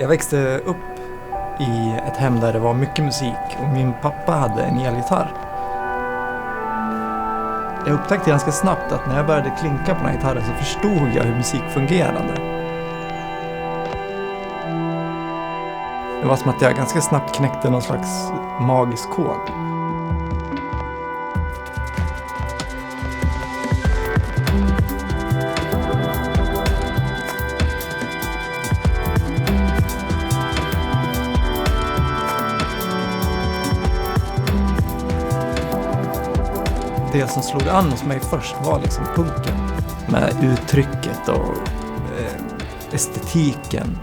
Jag växte upp i ett hem där det var mycket musik och min pappa hade en elgitarr. Jag upptäckte ganska snabbt att när jag började klinka på den här gitarren så förstod jag hur musik fungerade. Det var som att jag ganska snabbt knäckte någon slags magisk kod. Det som slog an hos mig först var liksom punken. Med uttrycket och estetiken,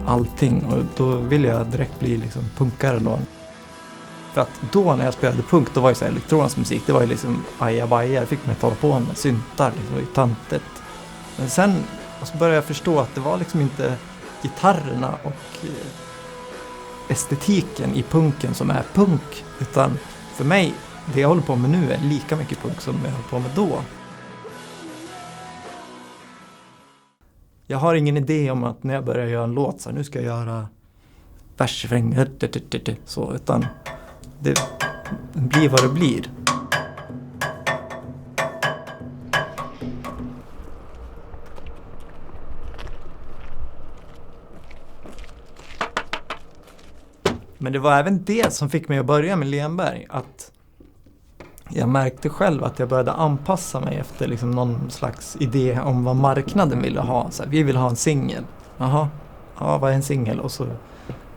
allting. Och då ville jag direkt bli liksom punkare då. För att då när jag spelade punk, då var ju så här elektronisk musik. Det var ju liksom ajabaja, fick mig att hålla på med syntar, det var ju tantet. Men sen så började jag förstå att det var liksom inte gitarrerna och estetiken i punken som är punk. Utan för mig, det jag håller på med nu är lika mycket punk som jag höll på med då. Jag har ingen idé om att när jag börjar göra en låt så här, nu ska jag göra versrefräng så, utan det blir vad det blir. Men det var även det som fick mig att börja med Lenberg, att jag märkte själv att jag började anpassa mig efter liksom någon slags idé om vad marknaden ville ha. Så här, vi vill ha en singel. Jaha, ja, vad är en singel? Och så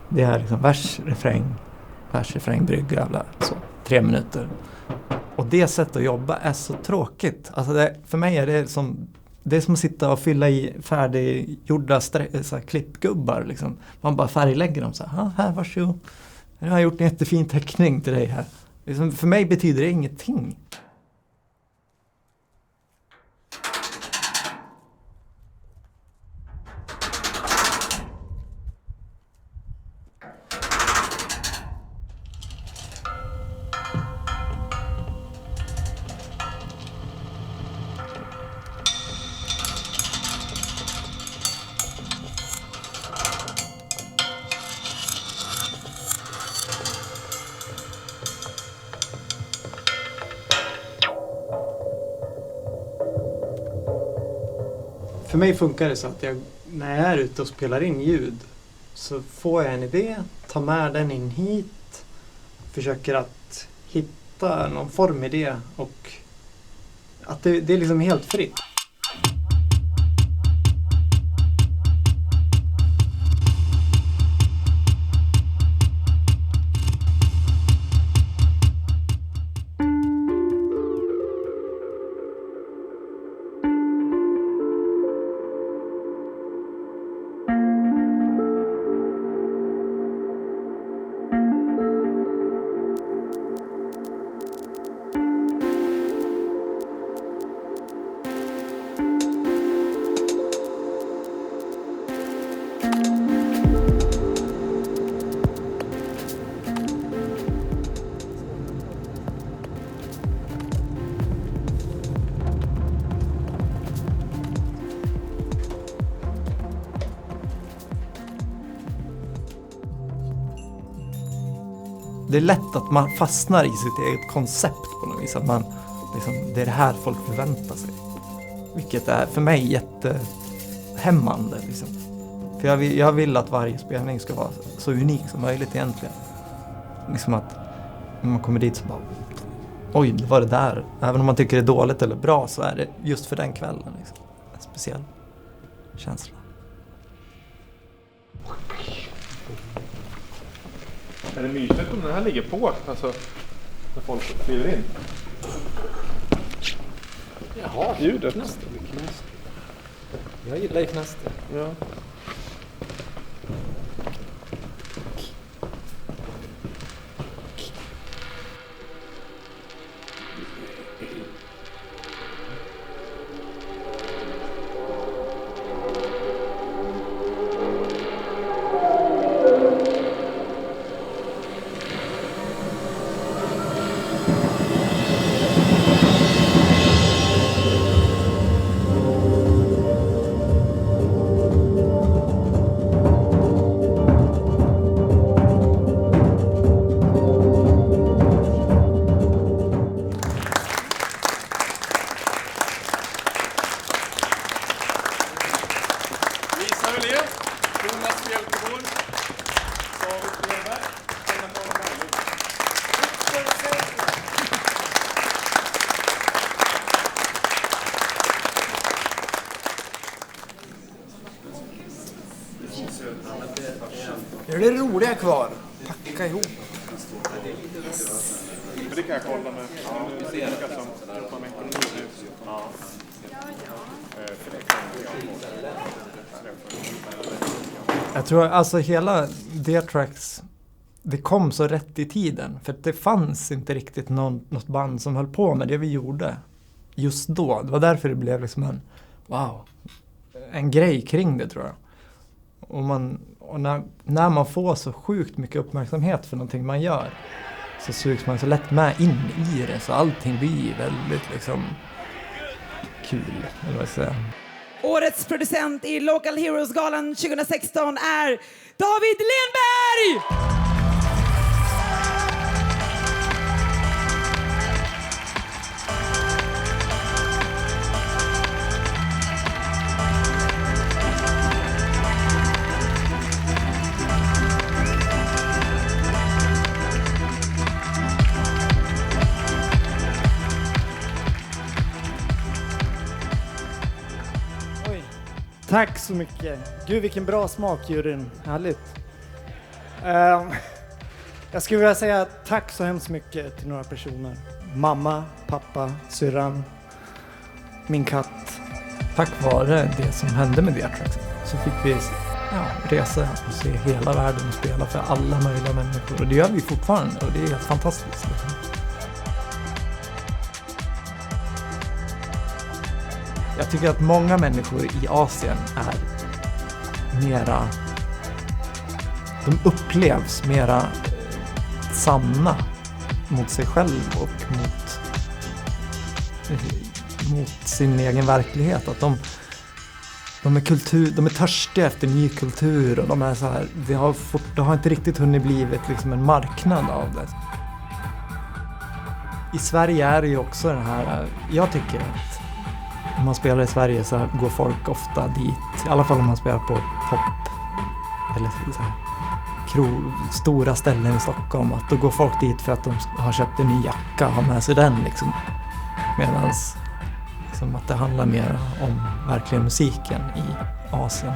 det här liksom vers, refräng, brygga, bla, så 3 minuter. Och det sättet att jobba är så tråkigt. Alltså för mig är det som att sitta och fylla i färdiggjorda klippgubbar. Liksom. Man bara färglägger dem så här. Här, varsågod. Nu har jag gjort en jättefin teckning till dig här. Liksom, för mig betyder det ingenting. För mig funkar det så att när jag är ute och spelar in ljud så får jag en idé, tar med den in hit, försöker att hitta någon form i det och att det är liksom helt fritt. Det är lätt att man fastnar i sitt eget koncept på något vis. Att man, liksom, det är det här folk förväntar sig. Vilket är för mig jättehämmande. Liksom. För jag vill att varje spelning ska vara så unik som möjligt egentligen. Liksom att när man kommer dit så bara, oj, det var det där. Även om man tycker det är dåligt eller bra så är det just för den kvällen. Liksom. En speciell känsla. Är det mysigt om den här ligger på, alltså när folk kliver in? Jaha, ljudet. Knaster. Jag gillar ju knaster. Ja. det roliga kvar. Packa ihop. Men det kan jag kolla med. Det är olika som jobbar med ekonomi nu. För det kan jag tror alltså hela D-Tracks, det kom så rätt i tiden. För det fanns inte riktigt något band som höll på med det vi gjorde just då. Det var därför det blev liksom en grej kring det, tror jag. Och när man får så sjukt mycket uppmärksamhet för någonting man gör, så sugs man så lätt med in i det. Så allting blir väldigt liksom kul, eller vad jag säger. Årets producent i Local Heroes-galan 2016 är David Lenberg! Tack så mycket. Gud, vilken bra smak, juryn. Härligt. Jag skulle vilja säga tack så hemskt mycket till några personer. Mamma, pappa, syrran, min katt. Tack vare det som hände med D-Tracks så fick vi resa och se hela världen och spela för alla möjliga människor. Och det gör vi fortfarande, och det är helt fantastiskt. Jag tycker att många människor i Asien är mera, de upplevs mera sanna mot sig själv och mot sin egen verklighet. Att de är törstiga efter ny kultur, och de är så här, det har inte riktigt hunnit blivit liksom en marknad av det. I Sverige är det ju också den här, jag tycker att om man spelar i Sverige så går folk ofta dit, i alla fall om man spelar på topp eller så här, stora ställen i Stockholm, att då går folk dit för att de har köpt en ny jacka och har med sig den liksom. Medans liksom, att det handlar mer om verkligen musiken i Asien.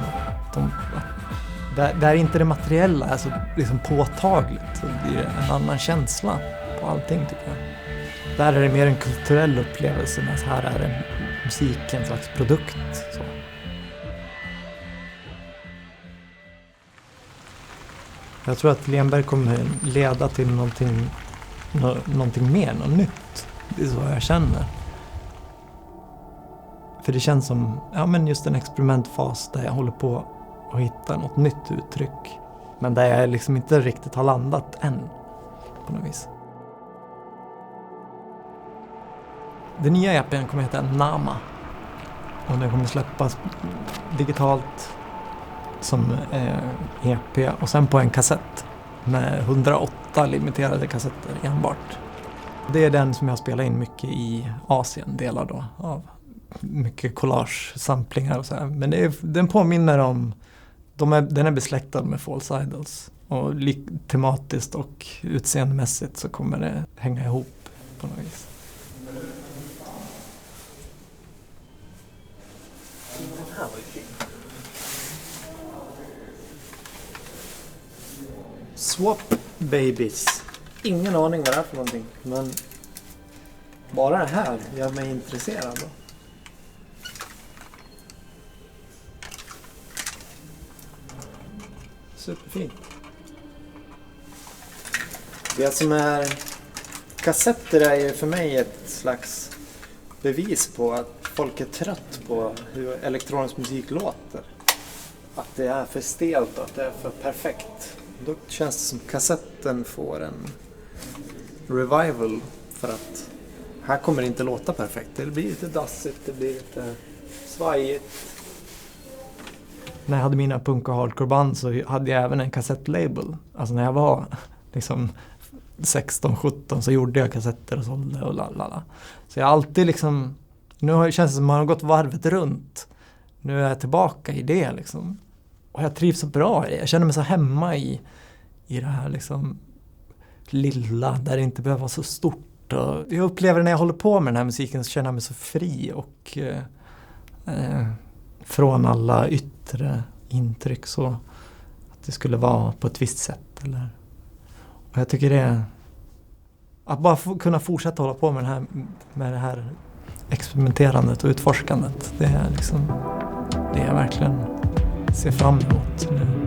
Där inte det materiella är så liksom påtagligt, så det blir en annan känsla på allting, tycker jag. Där är det mer en kulturell upplevelse, men här är det musik en slags produkt. Så. Jag tror att Lenberg kommer leda till någonting mer, något nytt. Det är så jag känner. För det känns som just en experimentfas där jag håller på att hitta något nytt uttryck. Men där jag liksom inte riktigt har landat än på något vis. Den nya EP:n kommer heta Nama. Och den kommer släppas digitalt som EP och sen på en kassett med 108 limiterade kassetter enbart. Det är den som jag spelar in mycket i Asien, delar då av mycket collage-samplingar och så här. Men den påminner om, den är besläktad med False Idols. Och tematiskt och utseendemässigt så kommer det hänga ihop på något vis. Swap Babies. Ingen aning vad det är för någonting, men bara det här gör mig intresserad. Superfint. Det som är kassetter är ju för mig ett slags bevis på att folk är trött på hur elektronisk musik låter. Att det är för stelt och att det är för perfekt. Då känns det som kassetten får en revival, för att här kommer det inte låta perfekt. Det blir lite dassigt, det blir lite svajigt. När jag hade mina punk- och hardcore-band så hade jag även en kassettlabel. Alltså när jag var liksom 16-17 så gjorde jag kassetter och sålde och lalala. Så jag har alltid liksom, nu känns det som att man har gått varvet runt. Nu är jag tillbaka i det liksom. Och jag trivs så bra i det. Jag känner mig så hemma i det här liksom lilla, där det inte behöver vara så stort. Och jag upplever när jag håller på med den här musiken så känner jag mig så fri och från alla yttre intryck, så att det skulle vara på ett visst sätt. Eller. Och jag tycker det är att bara kunna fortsätta hålla på med det här experimenterandet och utforskandet. Det är liksom det jag verkligen ser fram emot nu.